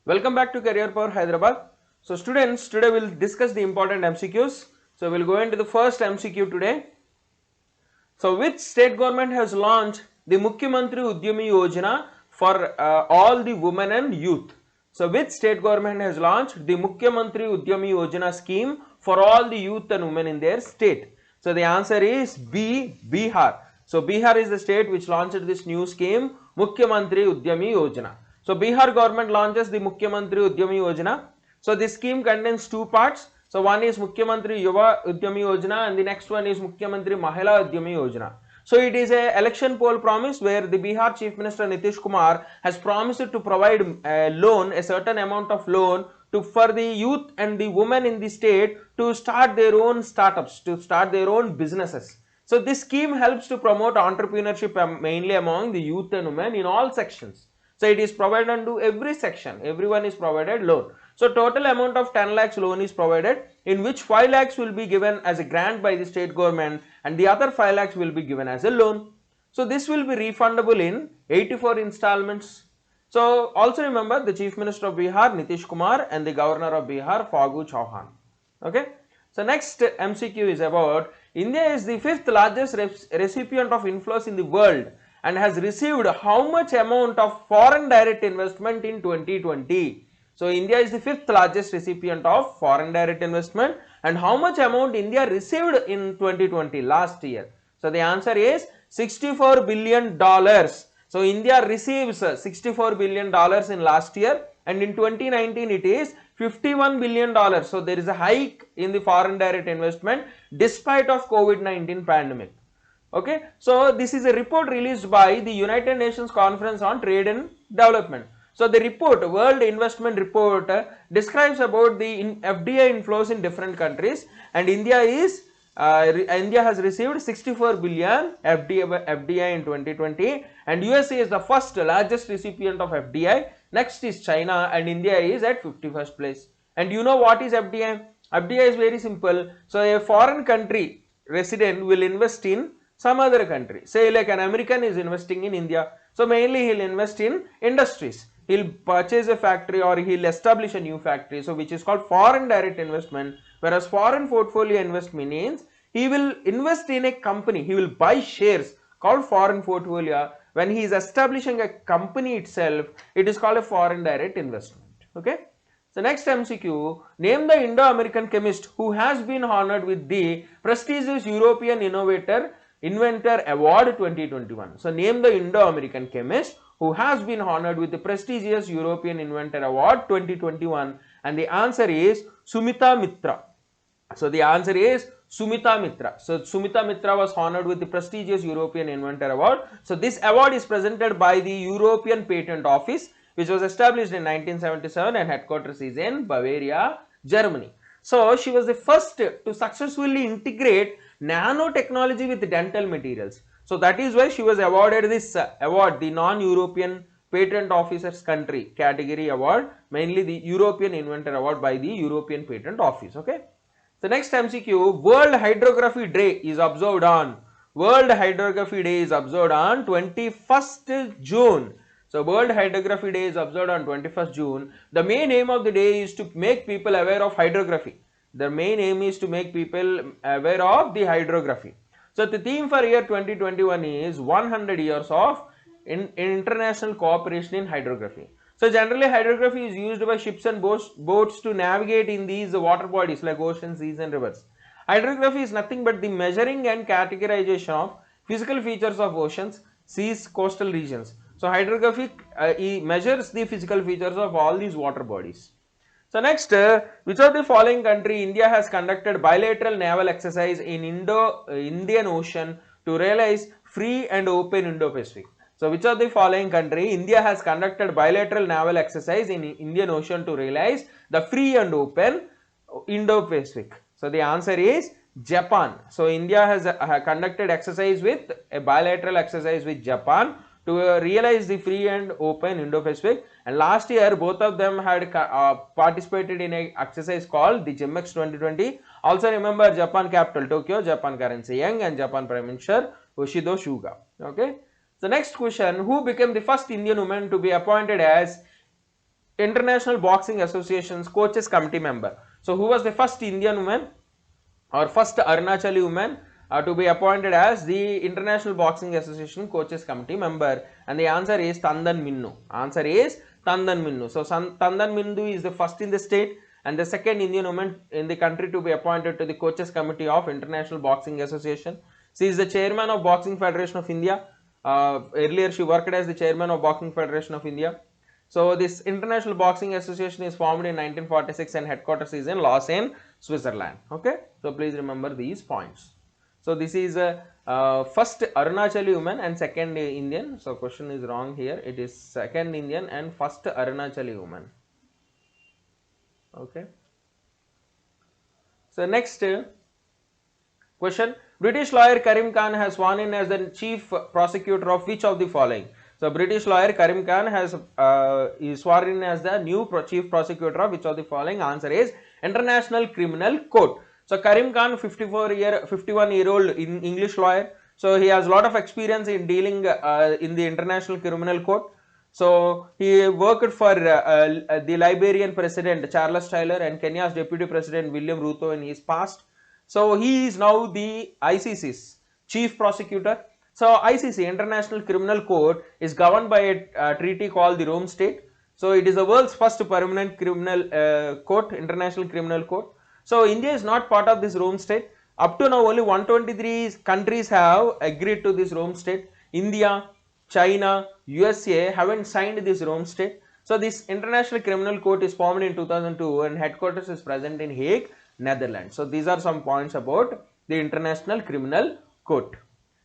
Welcome back to Career Power Hyderabad. So students, today we'll discuss the important MCQs. So we'll go into the first MCQ today. So which state government has launched the Mukhyamantri Udyami Yojana for all the women and youth? So which state government has launched the Mukhyamantri Udyami Yojana scheme for all the youth and women in their state? So the answer is B, Bihar. So Bihar is the state which launched this new scheme, Mukhyamantri Udyami Yojana. So Bihar government launches the Mukhyamantri Udyami Yojana. So this scheme contains two parts. So one is Mukhyamantri Yuva Udyami Yojana and the next one is Mukhyamantri Mahila Udyami Yojana. So it is a election poll promise where the Bihar Chief Minister Nitish Kumar has promised to provide a loan, a certain amount of loan for the youth and the women in the state to start their own startups, to start their own businesses. So this scheme helps to promote entrepreneurship mainly among the youth and women in all sections. So it is provided unto every section, everyone is provided loan. So total amount of 10 lakhs loan is provided, in which 5 lakhs will be given as a grant by the state government and the other 5 lakhs will be given as a loan. So this will be refundable in 84 installments. So also remember the Chief Minister of Bihar Nitish Kumar and the Governor of Bihar Fagu Chauhan. Okay. So next MCQ is about India is the fifth largest recipient of inflows in the world and has received how much amount of foreign direct investment in 2020? So India is the fifth largest recipient of foreign direct investment and how much amount India received in 2020 last year? So the answer is $64 billion. So India receives $64 billion in last year and in 2019 it is $51 billion. So there is a hike in the foreign direct investment despite of COVID-19 pandemic. Okay, so this is a report released by the United Nations Conference on Trade and Development. So the report, World Investment Report, describes about the FDI inflows in different countries, and India has received 64 billion FDI in 2020, and USA is the first largest recipient of FDI. Next is China, and India is at 51st place. And you know what is FDI? FDI is very simple. So a foreign country resident will invest in some other country. Say like an American is investing in India. So mainly he'll invest in industries. He'll purchase a factory or he'll establish a new factory. So which is called foreign direct investment. Whereas foreign portfolio investment means he will invest in a company. He will buy shares called foreign portfolio. When he is establishing a company itself, it is called a foreign direct investment. Okay. So next MCQ, name the Indo-American chemist who has been honored with the prestigious European Inventor Award 2021. So name the Indo-American chemist who has been honored with the prestigious European Inventor Award 2021, and the answer is Sumita Mitra. So the answer is Sumita Mitra. So Sumita Mitra was honored with the prestigious European Inventor Award. So this award is presented by the European Patent Office, which was established in 1977 and headquarters is in Bavaria, Germany. So she was the first to successfully integrate nanotechnology with dental materials. So that is why she was awarded this award, the non-European Patent Officers Country category award, mainly the European Inventor Award by the European Patent Office. Okay. The next MCQ, World Hydrography Day is observed on 21st June. So World Hydrography Day is observed on 21st June. The main aim of the day is to make people aware of hydrography. The main aim is to make people aware of the hydrography. So the theme for year 2021 is 100 years of international cooperation in hydrography. So generally hydrography is used by ships and boats to navigate in these water bodies like oceans, seas and rivers. Hydrography is nothing but the measuring and categorization of physical features of oceans, seas, coastal regions. So hydrography measures the physical features of all these water bodies. So next, which of the following country India has conducted bilateral naval exercise in Indian Ocean to realize free and open Indo-Pacific? So which of the following country India has conducted bilateral naval exercise in Indian Ocean to realize the free and open Indo-Pacific? So the answer is Japan. So India has conducted exercise with a bilateral exercise with Japan to realize the free and open Indo-Pacific, and last year both of them had participated in an exercise called the GEMEX 2020. Also remember Japan capital Tokyo, Japan currency yen, and Japan Prime Minister Yoshihide Suga. Okay. The next question, who became the first Indian woman to be appointed as International Boxing Association's coaches committee member. So who was the first Indian woman or first Arunachali woman to be appointed as the International Boxing Association coaches committee member? And the answer is Tandon Minnu. Answer is Tandon Minnu. So Tandon Minnu is the first in the state and the second Indian woman in the country to be appointed to the coaches committee of International Boxing Association. She is the chairman of Boxing Federation of India. Earlier she worked as the chairman of Boxing Federation of India. So this International Boxing Association is formed in 1946 and headquarters is in Lausanne, Switzerland. Okay, so please remember these points. So this is first Arunachali woman and second Indian. So question is wrong here. It is second Indian and first Arunachali woman. Okay. So next question. British lawyer Karim Khan has sworn in as the chief prosecutor of which of the following? So British lawyer Karim Khan has is sworn in as the new chief prosecutor of which of the following? Answer is International Criminal Court. So Karim Khan, 51-year-old English lawyer. So he has a lot of experience in dealing in the International Criminal Court. So he worked for the Liberian President Charles Taylor and Kenya's Deputy President William Ruto in his past. So he is now the ICC's chief prosecutor. So ICC, International Criminal Court, is governed by a treaty called the Rome State. So it is the world's first permanent criminal court, International Criminal Court. So India is not part of this Rome State. Up to now only 123 countries have agreed to this Rome State. India, China, USA haven't signed this Rome State. So this International Criminal Court is formed in 2002 and headquarters is present in Hague, Netherlands. So these are some points about the International Criminal Court.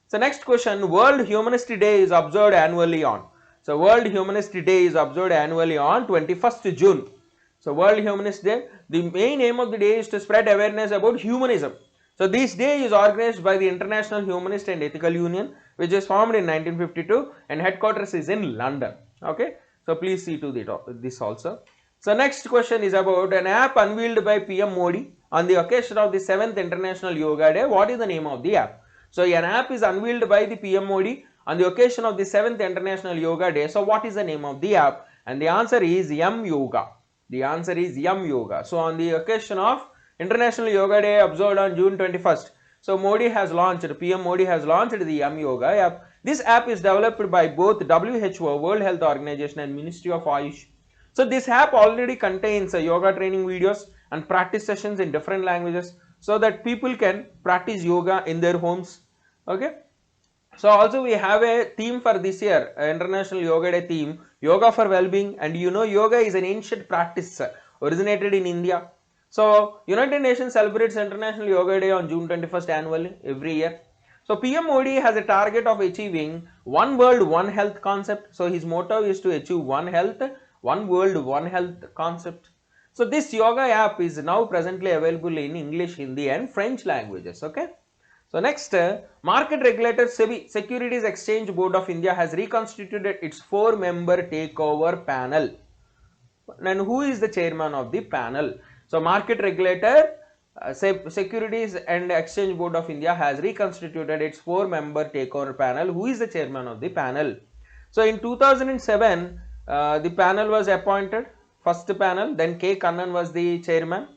So next question, World Humanist Day is observed annually on. So World Humanist Day is observed annually on 21st June. So World Humanist Day, the main aim of the day is to spread awareness about humanism. So this day is organized by the International Humanist and Ethical Union, which is formed in 1952 and headquarters is in London. Okay, so please see to this also. So next question is about an app unveiled by PM Modi on the occasion of the 7th International Yoga Day. What is the name of the app? So an app is unveiled by the PM Modi on the occasion of the 7th International Yoga Day. So what is the name of the app? And the answer is Yum Yoga. The answer is Yum Yoga. So on the occasion of International Yoga Day observed on June 21st, so PM Modi has launched the Yum Yoga app. This app is developed by both WHO, World Health Organization, and Ministry of Ayush. So this app already contains yoga training videos and practice sessions in different languages so that people can practice yoga in their homes. Okay. So also we have a theme for this year, International Yoga Day theme, Yoga for Well-being, and you know yoga is an ancient practice originated in India. So United Nations celebrates International Yoga Day on June 21st annually every year. So PM Modi has a target of achieving one world, one health concept. So his motto is to achieve one health, one world, one health concept. So this yoga app is now presently available in English, Hindi and French languages. Okay. So next, market regulator SEBI, Securities Exchange Board of India, has reconstituted its 4-member takeover panel. And who is the chairman of the panel? So market regulator Securities and Exchange Board of India has reconstituted its 4-member takeover panel. Who is the chairman of the panel? So in 2007, the panel was appointed, first panel, then K. Kannan was the chairman.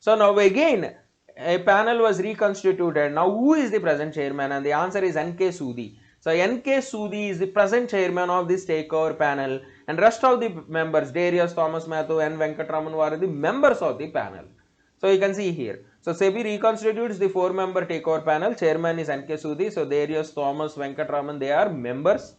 So now again, a panel was reconstituted. Now who is the present chairman? And the answer is N.K. Sudhi. So N.K. Sudhi is the present chairman of this takeover panel, and rest of the members, Darius Thomas Mathew and Venkatraman, were the members of the panel. So you can see here. So SEBI reconstitutes the 4-member takeover panel. Chairman is N.K. Sudhi. So Darius Thomas, Venkatraman, they are members,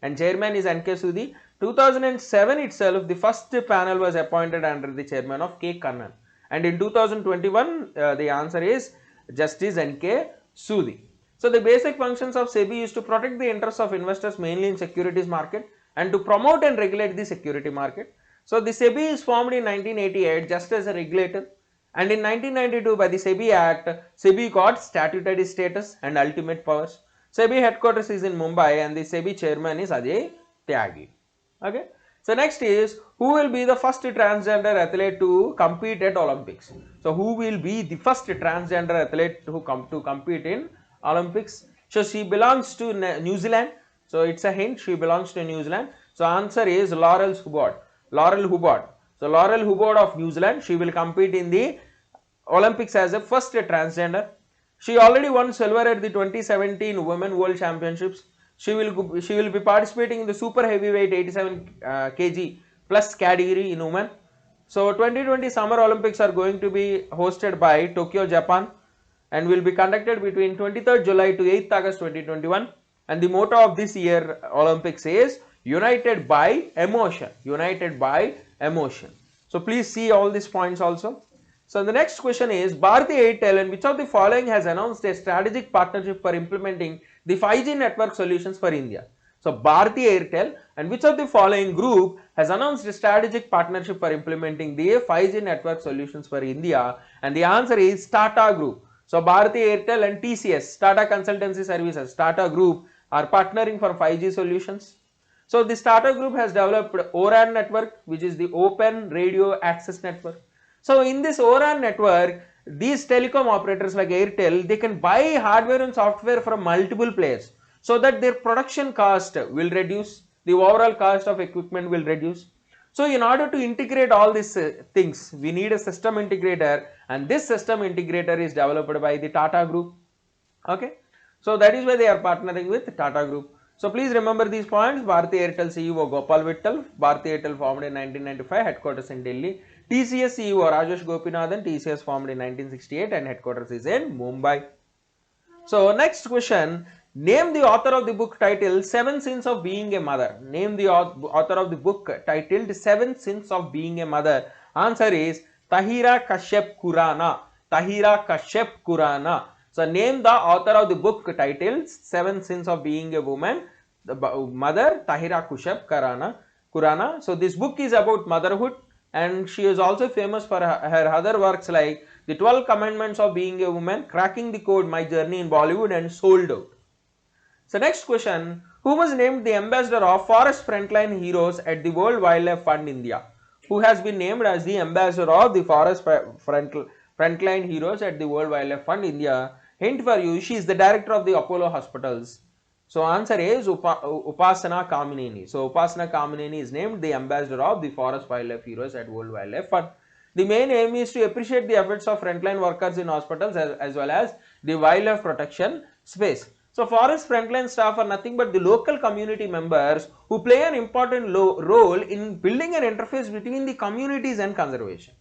and chairman is N.K. Sudhi. 2007 itself, the first panel was appointed under the chairman of K. Kannan. And in 2021, the answer is Justice N.K. Sudhi. So the basic functions of SEBI is to protect the interests of investors mainly in securities market and to promote and regulate the security market. So the SEBI is formed in 1988 just as a regulator, and in 1992 by the SEBI Act, SEBI got statutory status and ultimate powers. SEBI headquarters is in Mumbai and the SEBI chairman is Ajay Tyagi. Okay. So next is, who will be the first transgender athlete to compete at Olympics? So who will be the first transgender athlete to compete in Olympics? So she belongs to New Zealand. So it's a hint, she belongs to New Zealand. So answer is Laurel Hubbard. Laurel Hubbard. So Laurel Hubbard of New Zealand, she will compete in the Olympics as a first transgender. She already won silver at the 2017 Women World Championships. She will be participating in the super heavyweight 87 kg plus category in women. So 2020 Summer Olympics are going to be hosted by Tokyo, Japan, and will be conducted between 23rd July to 8th August 2021. And the motto of this year Olympics is United by Emotion. United by Emotion. So please see all these points also. So the next question is, Bharti Airtel and which of the following has announced a strategic partnership for implementing the 5G network solutions for India? So Bharti Airtel and which of the following group has announced a strategic partnership for implementing the 5G network solutions for India? And the answer is Tata Group. So Bharti Airtel and TCS, Tata Consultancy Services, Tata Group are partnering for 5G solutions. So this Tata Group has developed ORAN network, which is the Open Radio Access Network. So in this ORAN network, these telecom operators like Airtel, they can buy hardware and software from multiple players so that their production cost will reduce, the overall cost of equipment will reduce. So in order to integrate all these things, we need a system integrator, and this system integrator is developed by the Tata Group. Okay, so that is why they are partnering with Tata Group. So please remember these points. Bharti Airtel CEO Gopal Vittal, Bharti Airtel formed in 1995, headquarters in Delhi. TCS CEO Rajesh Gopinathan, TCS formed in 1968 and headquarters is in Mumbai. So next question, name the author of the book titled 7 Sins of Being a Mother. Name the author of the book titled 7 Sins of Being a Mother. Answer is Tahira Kashyap Khurana. Tahira Kashyap Khurana. So name the author of the book titled 7 Sins of Being a Woman, the mother, Tahira Kashyap Khurana. So this book is about motherhood, and she is also famous for her other works like The 12 Commandments of Being a Woman, Cracking the Code, My Journey in Bollywood, and Sold Out. So next question, who was named the ambassador of Forest Frontline Heroes at the World Wildlife Fund India? Who has been named as the ambassador of the Forest Frontline Heroes at the World Wildlife Fund India? Hint for you, she is the director of the Apollo Hospitals. So answer is Upasana Kamineni. So Upasana Kamineni is named the ambassador of the Forest Wildlife Heroes at World Wildlife Fund. The main aim is to appreciate the efforts of frontline workers in hospitals as well as the wildlife protection space. So forest frontline staff are nothing but the local community members who play an important role in building an interface between the communities and conservation.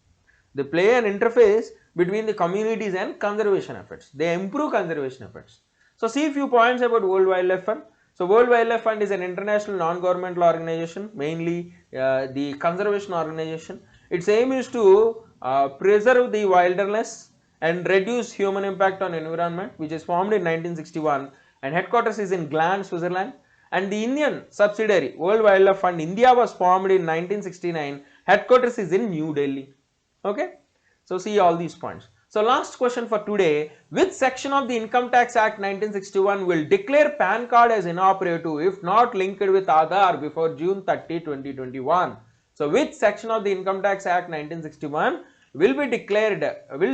They play an interface between the communities and conservation efforts. They improve conservation efforts. So see a few points about World Wildlife Fund. So World Wildlife Fund is an international non-governmental organization, mainly the conservation organization. Its aim is to preserve the wilderness and reduce human impact on environment, which is formed in 1961 and headquarters is in Gland, Switzerland. And the Indian subsidiary World Wildlife Fund India was formed in 1969. Headquarters is in New Delhi. Okay, so see all these points. So last question for today, which section of the Income Tax Act 1961 will declare PAN card as inoperative if not linked with Aadhaar before June 30, 2021? So which section of the Income Tax Act 1961 will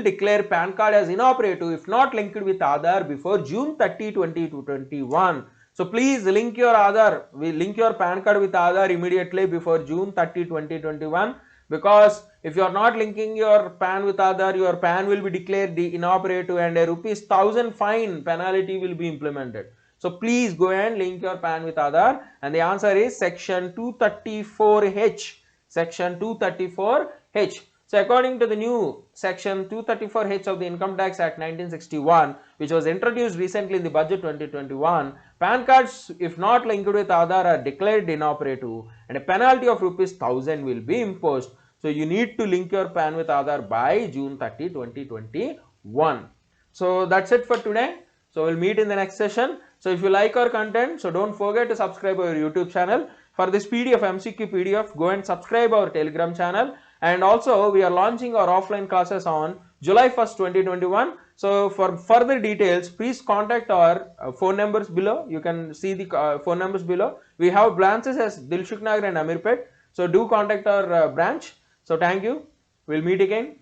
declare PAN card as inoperative if not linked with Aadhaar before June 30, 2021? So please link your PAN card with Aadhaar immediately before June 30, 2021. Because if you are not linking your PAN with Aadhaar, your PAN will be declared inoperative and a ₹1,000 fine penalty will be implemented. So please go and link your PAN with Aadhaar, and the answer is section 234H. Section 234H. So according to the new section 234H of the Income Tax Act 1961, which was introduced recently in the budget 2021, PAN cards if not linked with Aadhaar are declared inoperative and a penalty of ₹1,000 will be imposed. So you need to link your PAN with Aadhaar by June 30, 2021. So that's it for today. So we'll meet in the next session. So if you like our content, so don't forget to subscribe our YouTube channel. For this PDF, MCQ PDF, go and subscribe our Telegram channel. And also we are launching our offline classes on July 1st, 2021. So for further details, please contact our phone numbers below. You can see the phone numbers below. We have branches as Dilshuk Nagar and Amirpet. So do contact our branch. So thank you. We'll meet again.